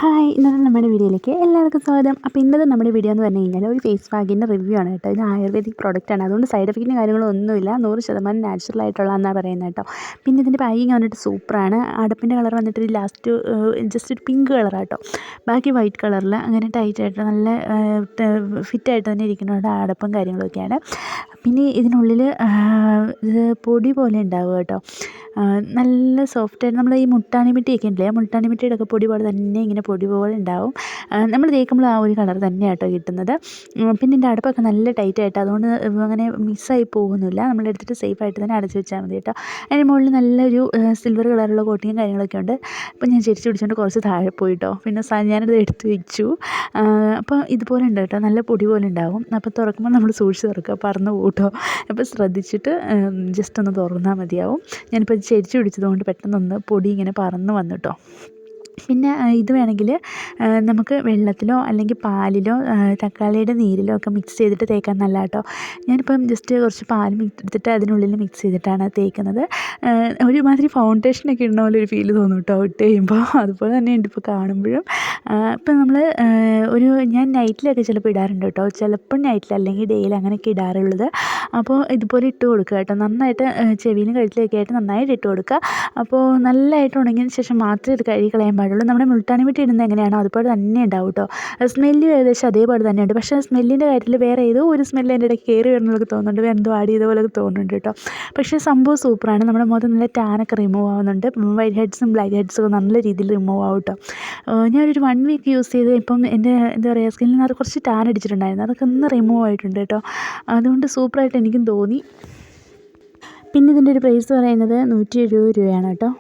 Hi ഇന്നത്തെ നമ്മുടെ വീഡിയോയിലേക്ക് എല്ലാവർക്കും സ്വാഗതം. അപ്പോൾ ഇന്നത്തെ നമ്മുടെ വീഡിയോ എന്ന് പറഞ്ഞു കഴിഞ്ഞാൽ ഒരു ഫേസ് പാക്കിൻ്റെ റിവ്യൂ ആണ് കേട്ടോ. ഇത് ആയുർവേദിക് പ്രോഡക്റ്റാണ്, അതുകൊണ്ട് സൈഡ് എഫക്റ്റിൻ്റെ കാര്യങ്ങളൊന്നുമില്ല, 100% നാച്ചുറൽ ആയിട്ടുള്ളതെന്നാണ് പറയുന്നത് കേട്ടോ. പിന്നെ ഇതിൻ്റെ പാക്കിങ് വന്നിട്ട് സൂപ്പറാണ്. അടുപ്പിൻ്റെ കളർ വന്നിട്ട് ലാസ്റ്റ് ജസ്റ്റ് ഒരു പിങ്ക് കളറാണ് കേട്ടോ, ബാക്കി വൈറ്റ് കളറിൽ അങ്ങനെ ടൈറ്റായിട്ട് നല്ല ഫിറ്റായിട്ട് തന്നെ ഇരിക്കുന്നതുകൊണ്ട് അടപ്പും കാര്യങ്ങളൊക്കെയാണ്. പിന്നെ ഇതിനുള്ളിൽ ഇത് പൊടി പോലെ ഉണ്ടാവുക കേട്ടോ, നല്ല സോഫ്റ്റായിട്ട് നമ്മൾ ഈ മുൾട്ടാണിമിട്ടിയൊക്കെ ഉണ്ടല്ലേ, ആ മുൾട്ടാണിമിട്ടിയുടെ ഒക്കെ പൊടി പോലെ തന്നെ ഇങ്ങനെ പൊടി പോലെ ഉണ്ടാവും. നമ്മൾ തേക്കുമ്പോൾ ആ ഒരു കളർ തന്നെയാണ് കേട്ടോ കിട്ടുന്നത്. പിന്നെ ഇതിൻ്റെ അടപ്പൊക്കെ നല്ല ടൈറ്റായിട്ട്, അതുകൊണ്ട് അങ്ങനെ മിക്സായി പോകുന്നില്ല. നമ്മളെടുത്തിട്ട് സേഫായിട്ട് തന്നെ അടച്ചു വെച്ചാൽ മതി കേട്ടോ. അതിന് മുകളിൽ നല്ലൊരു സിൽവർ കളറുള്ള കോട്ടിങ്ങും കാര്യങ്ങളൊക്കെ ഉണ്ട്. അപ്പോൾ ഞാൻ ചെരിച്ച് പിടിച്ചുകൊണ്ട് കുറച്ച് താഴെ പോയിട്ടോ, പിന്നെ ഞാനത് എടുത്ത് വെച്ചു. അപ്പോൾ ഇതുപോലെ ഉണ്ട് കേട്ടോ, നല്ല പൊടി പോലെ ഉണ്ടാവും. അപ്പോൾ തുറക്കുമ്പോൾ നമ്മൾ സൂക്ഷിച്ച് തുറക്കുക, പറന്ന് പോട്ടോ. അപ്പോൾ ശ്രദ്ധിച്ചിട്ട് ജസ്റ്റ് ഒന്ന് തുറന്നാൽ മതിയാവും. ഞാനിപ്പോൾ ചെരിച്ച് പിടിച്ചതുകൊണ്ട് പെട്ടെന്നൊന്ന് പൊടി ഇങ്ങനെ പറന്ന് വന്നു കേട്ടോ. പിന്നെ ഇത് വേണമെങ്കിൽ നമുക്ക് വെള്ളത്തിലോ അല്ലെങ്കിൽ പാലിലോ തക്കാളിയുടെ നീരിലോ ഒക്കെ മിക്സ് ചെയ്തിട്ട് തേക്കാൻ നല്ല കേട്ടോ. ഞാനിപ്പം ജസ്റ്റ് കുറച്ച് പാൽ എടുത്തിട്ട് അതിനുള്ളിൽ മിക്സ് ചെയ്തിട്ടാണ് തേക്കുന്നത്. ഒരുമാതിരി ഫൗണ്ടേഷനൊക്കെ ഇടുന്ന പോലെ ഒരു ഫീല് തോന്നും കേട്ടോ ഇട്ട് കഴിയുമ്പോൾ. അതുപോലെ തന്നെ ഉണ്ട് ഇപ്പോൾ കാണുമ്പോഴും. ഇപ്പം നമ്മൾ ഞാൻ നൈറ്റിലൊക്കെ ചിലപ്പോൾ ഇടാറുണ്ട് കേട്ടോ, ചിലപ്പോൾ നൈറ്റിൽ അല്ലെങ്കിൽ ഡേയിൽ അങ്ങനെയൊക്കെ ഇടാറുള്ളത്. അപ്പോൾ ഇതുപോലെ ഇട്ട് കൊടുക്കുക കേട്ടോ, നന്നായിട്ട് ചെവിയിലും കഴുത്തിലൊക്കെ ആയിട്ട് നന്നായിട്ട് ഇട്ട് കൊടുക്കുക. അപ്പോൾ നല്ലതായിട്ട് ഉണങ്ങിയതിന് ശേഷം മാത്രമേ ഇത് കഴുകി കളയാൻ പാടുള്ളൂ. നമ്മുടെ മുൾട്ടാണിമിട്ടി ഇടുന്നത് എങ്ങനെയാണോ അതുപോലെ തന്നെ ഉണ്ടാവും കേട്ടോ. സ്മെല്ലും ഏകദേശം അതേപോലെ തന്നെയുണ്ട്. പക്ഷേ സ്മെല്ലിൻ്റെ കാര്യത്തിൽ വേറെ ഏതോ ഒരു സ്മെല്ല് എൻ്റെ ഇടയ്ക്ക് കയറി വരുന്നതൊക്കെ തോന്നുന്നുണ്ട്, എന്തോ ആഡ് ചെയ്ത പോലെയൊക്കെ തോന്നുന്നുണ്ട് കേട്ടോ. പക്ഷേ സംഭവം സൂപ്പറാണ്. നമ്മുടെ മുഖത്ത് നല്ല ടാനൊക്കെ റിമൂവ് ആവുന്നുണ്ട്. വൈറ്റ് ഹെഡ്സും ബ്ലാക്ക് ഹെഡ്സും ഒക്കെ നല്ല രീതിയിൽ റിമൂവ് ആവും കേട്ടോ. ഞാനൊരു 1 വീക്ക് യൂസ് ചെയ്ത് ഇപ്പം എൻ്റെ എന്താ പറയുക സ്കിന്നിനകത്ത് കുറച്ച് ടാൻ അടിച്ചിട്ടുണ്ടായിരുന്നു, അതൊക്കെ ഒന്ന് റിമൂവ് ആയിട്ടുണ്ട് കേട്ടോ. അതുകൊണ്ട് സൂപ്പറായിട്ട് എനിക്കും തോന്നി. പിന്നെ ഇതിൻ്റെ ഒരു പ്രൈസ് പറയുന്നത് 170 രൂപയാണ് കേട്ടോ.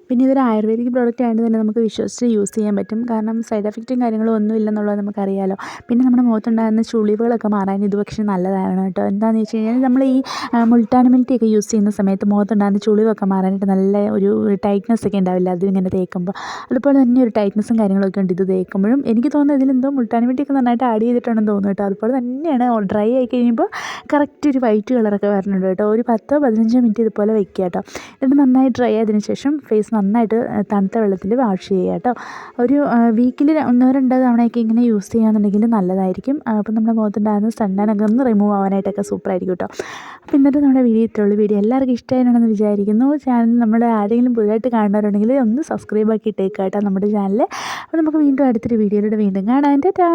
പിന്നെ ഇതൊരു ആയുർവേദിക് പ്രോഡക്റ്റ് ആയതുകൊണ്ട് തന്നെ നമുക്ക് വിശ്വസിച്ച് യൂസ് ചെയ്യാൻ പറ്റും, കാരണം സൈഡ് എഫക്റ്റും കാര്യങ്ങളും ഒന്നും ഇല്ലെന്നുള്ളത് നമുക്കറിയാമല്ലോ. പിന്നെ നമ്മുടെ മുഖത്തുണ്ടാകുന്ന ചുളിവുകളൊക്കെ മാറാൻ ഇത് പക്ഷേ നല്ലതാണ് കേട്ടോ. എന്താണെന്ന് വെച്ച് കഴിഞ്ഞാൽ നമ്മൾ ഈ മുൾട്ടാണിമിട്ടിയൊക്കെ യൂസ് ചെയ്യുന്ന സമയത്ത് മുഖത്തുണ്ടാകുന്ന ചുളിവൊക്കെ മാറാനായിട്ട് നല്ല ഒരു ടൈറ്റ്നസ് ഒക്കെ ഉണ്ടാവില്ല അതിങ്ങനെ തേക്കുമ്പോൾ, അതുപോലെ തന്നെ ഒരു ടൈറ്റ്നസും കാര്യങ്ങളൊക്കെ ഉണ്ട് ഇത് തേക്കുമ്പോഴും. എനിക്ക് തോന്നുന്നത് ഇതിലെന്തോ മുൾട്ടാണിമിട്ടിയൊക്കെ നന്നായിട്ട് ആഡ് ചെയ്തിട്ടുണ്ടെന്ന് തോന്നുന്നു കേട്ടോ. അതുപോലെ തന്നെയാണ് ഡ്രൈ ആയി കഴിയുമ്പോൾ കറക്റ്റ് ഒരു വൈറ്റ് കളറൊക്കെ വരുന്നുണ്ട് കേട്ടോ. ഒരു 10-15 മിനിറ്റ് ഇതുപോലെ വെക്കുക കേട്ടോ. എന്നിട്ട് നന്നായി ഡ്രൈ ആയതിനു ശേഷം ഫേസ് നന്നായിട്ട് തണുത്ത വെള്ളത്തിൽ വാഷ് ചെയ്യുക കേട്ടോ. ഒരു വീക്കിൽ 1-2 തവണയൊക്കെ ഇങ്ങനെ യൂസ് ചെയ്യുകയാണെന്നുണ്ടെങ്കിൽ നല്ലതായിരിക്കും. അപ്പം നമ്മുടെ മുഖത്തുണ്ടാകുന്ന സണ്ണനൊക്കെ ഒന്ന് റിമൂവ് ആവാനായിട്ടൊക്കെ സൂപ്പറായിരിക്കും കേട്ടോ. അപ്പോൾ ഇന്നത്തെ നമ്മുടെ വീഡിയോ ഇത്രയുള്ളൂ. വീഡിയോ എല്ലാവർക്കും ഇഷ്ടമാണെന്ന് വിചാരിക്കുന്നു. ചാനൽ നമ്മൾ ആരെങ്കിലും പുതുതായിട്ട് കാണുന്നവരുണ്ടെങ്കിൽ ഒന്ന് സബ്സ്ക്രൈബ് ആക്കി ഇട്ടേക്കുക കേട്ടോ നമ്മുടെ ചാനൽ. അപ്പോൾ നമുക്ക് വീണ്ടും അടുത്തൊരു വീഡിയോയിലൂടെ വീണ്ടും കാണാം. ടാറ്റാ.